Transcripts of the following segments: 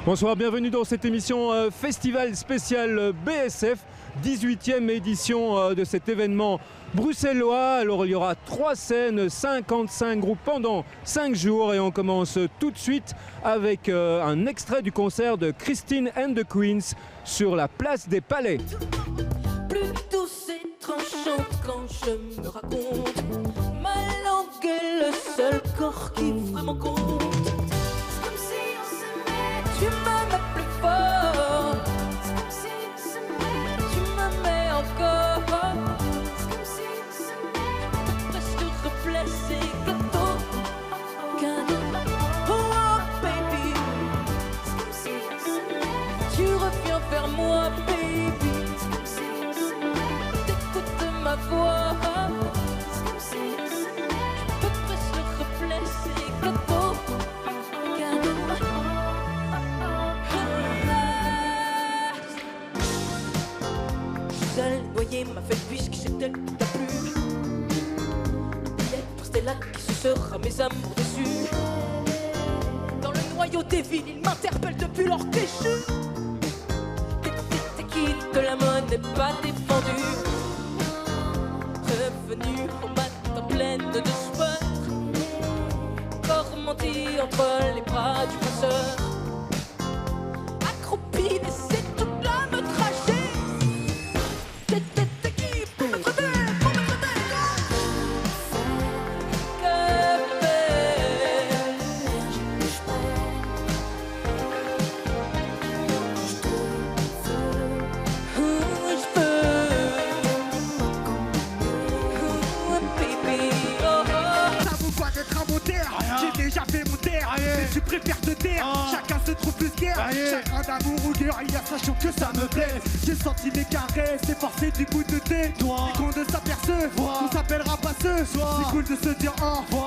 Bonsoir, bienvenue dans cette émission Festival spécial BSF, 18e édition de cet événement bruxellois. Alors il y aura 3 scènes, 55 groupes pendant 5 jours et on commence tout de suite avec un extrait du concert de Christine and the Queens sur la place des Palais. Plus douce et tranchante quand je me raconte, ma langue est le seul corps qui vraiment compte. Tu m'aimes plus fort. C'est comme si on s'aimait. Tu m'aimais encore. C'est comme si on s'aimait. Reste replacé cadeau. Oh baby. C'est comme si on s'aimait. Tu reviens vers moi baby. C'est comme si on s'aimait. T'écoutes ma voix. C'est comme si on s'aimait. Je peux presque replacer cadeau. Seul noyé m'a fait puisque c'est elle qui t'a plu. Lettre Stella qui se sera mes amours déçus. Dans le noyau des villes, ils m'interpellent depuis leur déchu. T'es quitte, la main n'est pas défendue. Revenu au matin pleine de soir. Encore menti entre les bras du passeur. Accroupi, laissé toute la me trager. Je préfère te taire, chacun se trouve plus guerre. Chacun d'amour ou guerrière, sachant que ça me blesse. J'ai senti mes caresses, c'est forcé du bout de tes doigts. Et qu'on ne s'aperçoit, on s'appellera pas ce soir. C'est cool de se dire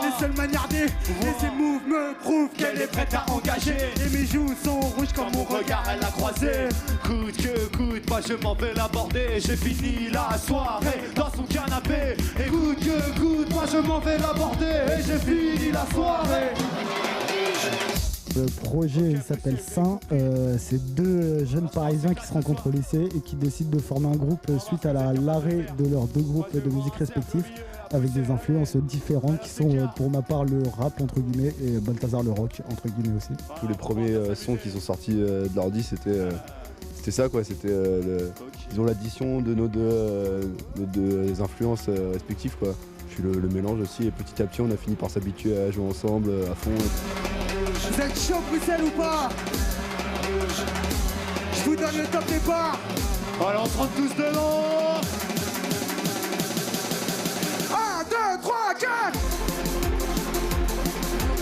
les seules manières des. Et ses moves me prouvent qu'elle est prête à engager. Et mes joues sont rouges comme mon regard, elle a croisé. Coûte que coûte, moi je m'en vais l'aborder. J'ai fini la soirée dans son canapé. Et coûte que coûte, moi je m'en vais l'aborder. Et j'ai fini la soirée. Le projet s'appelle Saint, c'est 2 jeunes parisiens qui se rencontrent au lycée et qui décident de former un groupe suite à l'arrêt de leurs 2 groupes de musique respectifs avec des influences différentes qui sont pour ma part le rap entre guillemets et Balthazar le rock entre guillemets aussi. Tous les premiers sons qui sont sortis de l'ordi c'était ça quoi, c'était ils ont l'addition de nos deux influences respectives quoi. Puis le mélange aussi et petit à petit on a fini par s'habituer à jouer ensemble à fond. Vous êtes chaud Bruxelles ou pas? Je vous donne le top départ. Allez, on se rentre tous dedans. 1, 2, 3, 4.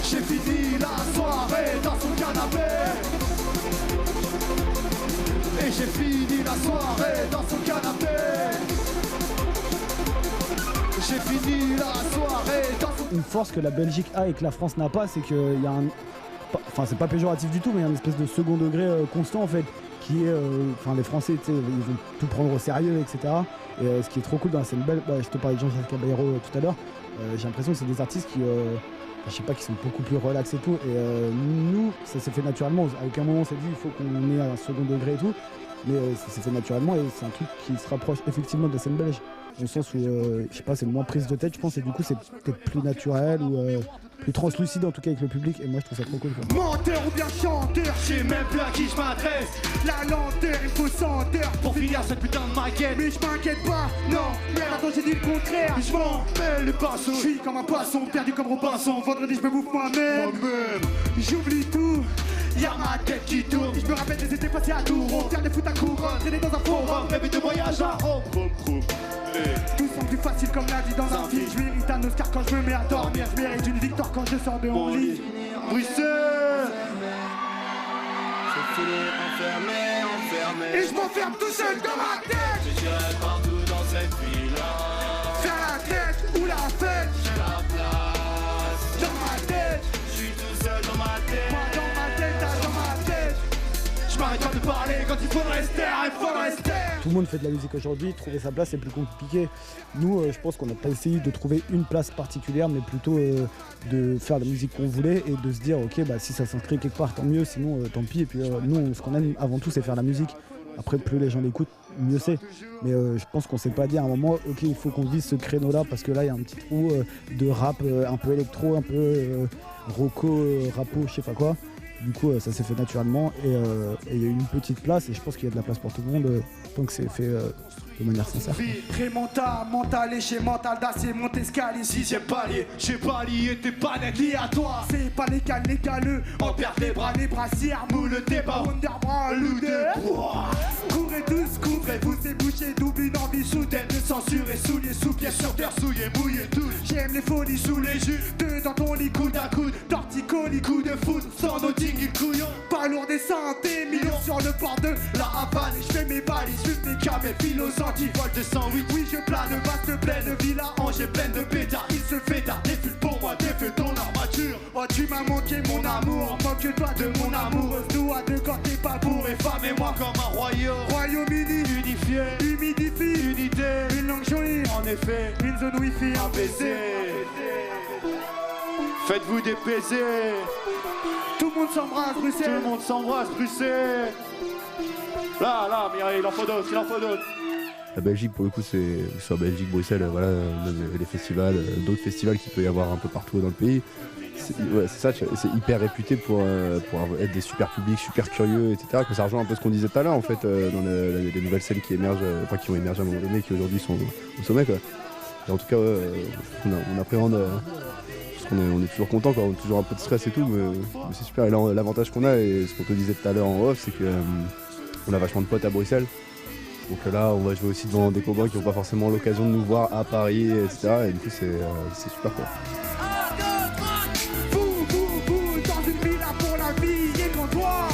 J'ai fini la soirée dans son canapé. Et j'ai fini la soirée dans son canapé. J'ai fini la soirée dans son... Une force que la Belgique a et que la France n'a pas, c'est qu'il y a un... Enfin c'est pas péjoratif du tout, mais il y a une espèce de second degré constant en fait, qui est... Enfin les Français, tu sais, ils vont tout prendre au sérieux, etc. Et ce qui est trop cool dans la scène belge, je te parlais de Jean-Jacques Caballero tout à l'heure, j'ai l'impression que c'est des artistes qui... je sais pas, qui sont beaucoup plus relax et tout. Et nous, ça s'est fait naturellement. À aucun moment on s'est dit il faut qu'on ait un second degré et tout. Mais ça s'est fait naturellement et c'est un truc qui se rapproche effectivement de la scène belge. Au sens où, je sais pas, c'est moins prise de tête, je pense, et du coup c'est peut-être plus naturel ou plus translucide en tout cas avec le public. Et moi je trouve ça trop cool quoi. Menteur ou bien chanteur, Je sais même plus à qui je m'adresse. la lenteur, il faut senteur. Pour finir cette putain de maquette. Mais je m'inquiète pas, non, merde, attends, j'ai dit le contraire. Je m'en fais le pinceau. Je suis comme un poisson, perdu comme Robinson. Vendredi, je me bouffe moi-même. Moi-même. J'oublie tout. Y'a ma tête qui tourne. Je me rappelle des étés passés à Tours. Faire des foot à couronne, traîner dans un forum. Rêver de voyage à Rome. Tout semble plus facile comme la vie dans un film. Je mérite un Oscar quand je me mets à dormir. Je mérite une victoire quand je sors de mon lit. Bruxelles. Je finis enfermé. Et je m'enferme tout seul dans ma tête. Je dirai partout dans cette ville-là. Faire la tête ou la fête. J'ai la place. Dans ma tête. Je suis tout seul dans ma tête. Moi dans ma tête, dans ma tête. Je m'arrête pas de parler quand il faudrait se taire, il faudrait se taire. tout le monde fait de la musique aujourd'hui, trouver sa place c'est plus compliqué. Nous, je pense qu'on n'a pas essayé de trouver une place particulière, mais plutôt de faire la musique qu'on voulait et de se dire ok, bah, si ça s'inscrit quelque part, tant mieux, sinon tant pis. Et puis nous, ce qu'on aime avant tout, c'est faire la musique. Après, plus les gens l'écoutent, mieux c'est. Mais je pense qu'on s'est pas dit à un moment, ok, il faut qu'on vise ce créneau-là parce que là, il y a un petit trou de rap un peu électro, un peu roco, rapo, je sais pas quoi. Du coup, ça s'est fait naturellement et il y a eu une petite place et je pense qu'il y a de la place pour tout le monde tant que c'est fait de manière sincère. Remonta, mental et chez mental d'acier, monte escalier. 6ème palier, j'ai pas lié, t'es pas net lié à toi. C'est pas légal, légaleux. On perd les bras, Les brassières, moule le débat. Wonderbra, loudé. Courez tous, couvrez-vous, c'est bouché, double une envie soudaine. De censure et souliers sous pieds sur terre, souillé, mouillé, tout. J'aime les folies sous les jus. Deux dans ton lit, coude à coude. Torticolis, coup de foot. Sans noting, il couillon. Pas lourd des santé, millions sur le port de La Havane, je fais mes balises, je mes camés, philosophiques. vol de 108. Oui, je plane, vaste pleine villa. Angers pleine de pétards, il se fait tard. Défile pour moi, défile ton armature. Oh, tu m'as manqué mon amour. Moque-toi de mon amoureuse. Nous à deux quand t'es pas Pour bourré. les femmes et moi comme un royaume. Royaume-Uni, Unifié, humidifie. unité. Une langue jolie, En effet, une zone wifi. un baiser. Faites-vous des baisers. Tout le monde s'embrasse, Tout Bruxelles. le monde s'embrasse, Bruxelles. Là, Mireille, il en faut d'autres, il en faut d'autres. La Belgique, pour le coup, c'est soit Belgique, Bruxelles, voilà, les festivals, d'autres festivals qu'il peut y avoir un peu partout dans le pays. C'est ça, c'est hyper réputé pour être des super publics, super curieux, etc. Que ça rejoint un peu ce qu'on disait tout à l'heure, en fait, dans les nouvelles scènes qui émergent, enfin qui ont émergé à un moment donné, qui aujourd'hui sont au sommet, quoi. Et en tout cas, on appréhende. Parce qu'on est, on est toujours content, quoi. On a toujours un peu de stress et tout, mais c'est super. Et là, l'avantage qu'on a, et ce qu'on te disait tout à l'heure en off, c'est que on a vachement de potes à Bruxelles. Donc là, on va jouer aussi devant des copains qui n'ont pas forcément l'occasion de nous voir à Paris, etc. Et du coup, c'est super, quoi. Vous, dans une villa pour la vie, et quand toi,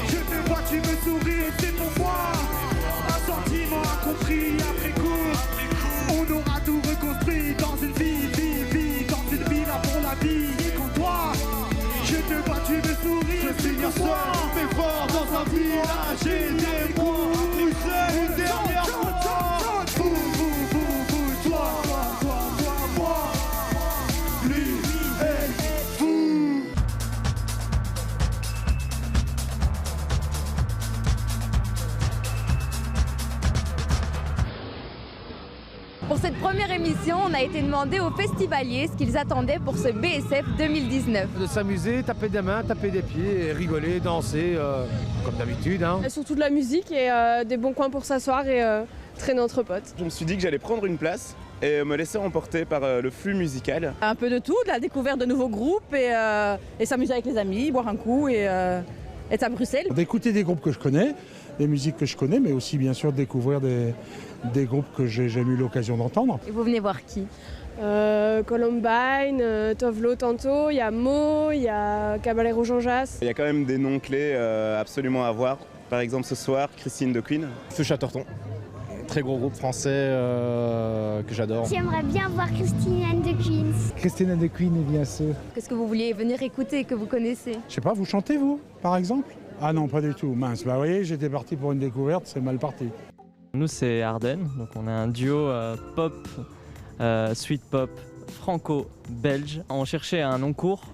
je te vois, tu me souris, et c'est pour moi. Un sentiment incompris après coup. On aura tout reconstruit dans une vie, dans une villa pour la vie, et quand toi, je te vois, tu me souris, et c'est pour Seul, moi. mais fort dans un village et des mots. Bruxelles, une dernière fois. Vous, toi, moi. Lui et vous. Pour cette première émission, on a été demandé aux festivaliers ce qu'ils attendaient pour ce BSF 2019. De s'amuser, taper des mains, taper des pieds, et rigoler, danser, comme d'habitude. Hein. Surtout de la musique et des bons coins pour s'asseoir et traîner entre potes. Je me suis dit que j'allais prendre une place et me laisser emporter par le flux musical. Un peu de tout, de la découverte de nouveaux groupes et s'amuser avec les amis, boire un coup et être à Bruxelles. D'écouter des groupes que je connais, des musiques que je connais, mais aussi bien sûr de découvrir des groupes que j'ai jamais eu l'occasion d'entendre. Et vous venez voir qui? Columbine, Tovlo tantôt, il y a Mo, il y a Caballero Jean Jass. Il y a quand même des noms clés absolument à voir. Par exemple ce soir, Christine de Queen. Feu Chatterton, très gros groupe français que j'adore. J'aimerais bien voir Christine and the Queens. Christine and the Queen est bien sûr. Qu'est-ce que vous vouliez venir écouter, que vous connaissez? Je sais pas, vous chantez vous, par exemple? Ah non, pas du tout, mince. Bah vous voyez, j'étais parti pour une découverte, c'est mal parti. Nous c'est Arden, donc on est un duo pop, sweet pop, franco-belge. On cherchait un nom court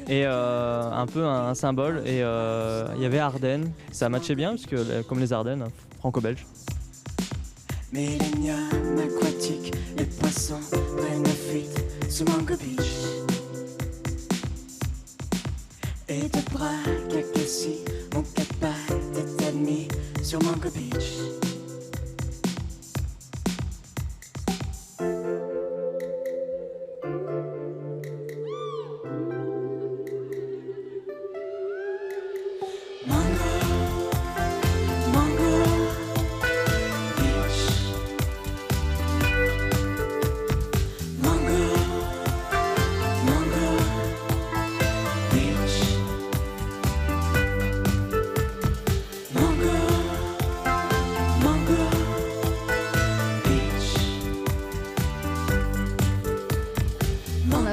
et un peu un symbole et il y avait Arden. Ça matchait bien parce que comme les Ardennes, franco-belge. Millénium aquatique, les poissons prennent la fuite sous Mango Beach. Et de bras cacassis, mon capa est admis sur Mango Beach.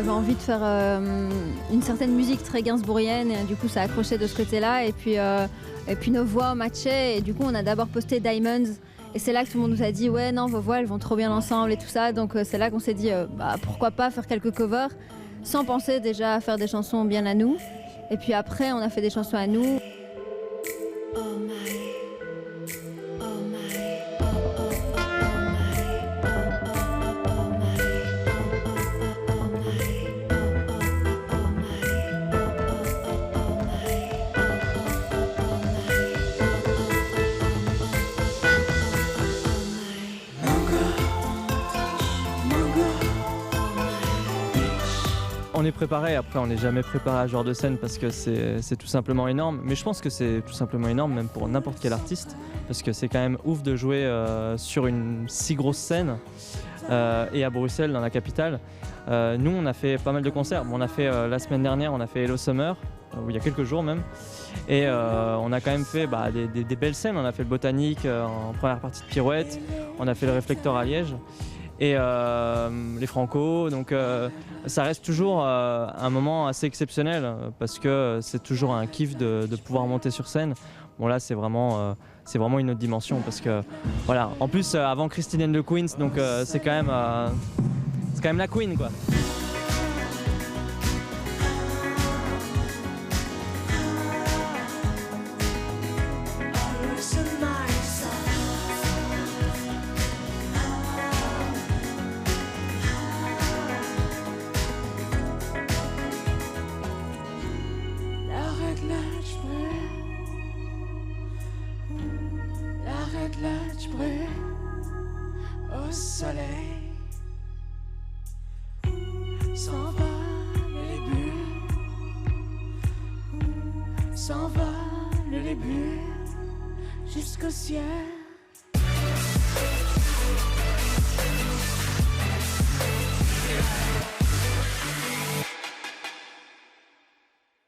Envie de faire une certaine musique très gainsbourgienne et du coup ça accrochait de ce côté-là et puis nos voix matchaient et du coup on a d'abord posté Diamonds Et c'est là que tout le monde nous a dit ouais non vos voix elles vont trop bien ensemble et tout ça. Donc c'est là qu'on s'est dit bah, pourquoi pas faire quelques covers sans penser déjà à faire des chansons bien à nous. Et puis après on a fait des chansons à nous. On est préparé, après on n'est jamais préparé à ce genre de scène parce que c'est tout simplement énorme. Mais je pense que c'est tout simplement énorme même pour n'importe quel artiste parce que c'est quand même ouf de jouer sur une si grosse scène et à Bruxelles, dans la capitale. Nous on a fait pas mal de concerts. On a fait la semaine dernière, on a fait Hello Summer, il y a quelques jours même. Et on a quand même fait des belles scènes. On a fait le Botanique en première partie de Pirouette, on a fait le Réflecteur à Liège. Et les Franco, donc ça reste toujours un moment assez exceptionnel parce que c'est toujours un kiff de pouvoir monter sur scène. Bon là c'est vraiment une autre dimension parce que voilà. En plus avant Christine and the Queens, donc c'est quand même la Queen quoi. Réglage brûle au soleil. S'envolent les bulles, s'envolent les bulles jusqu'au ciel.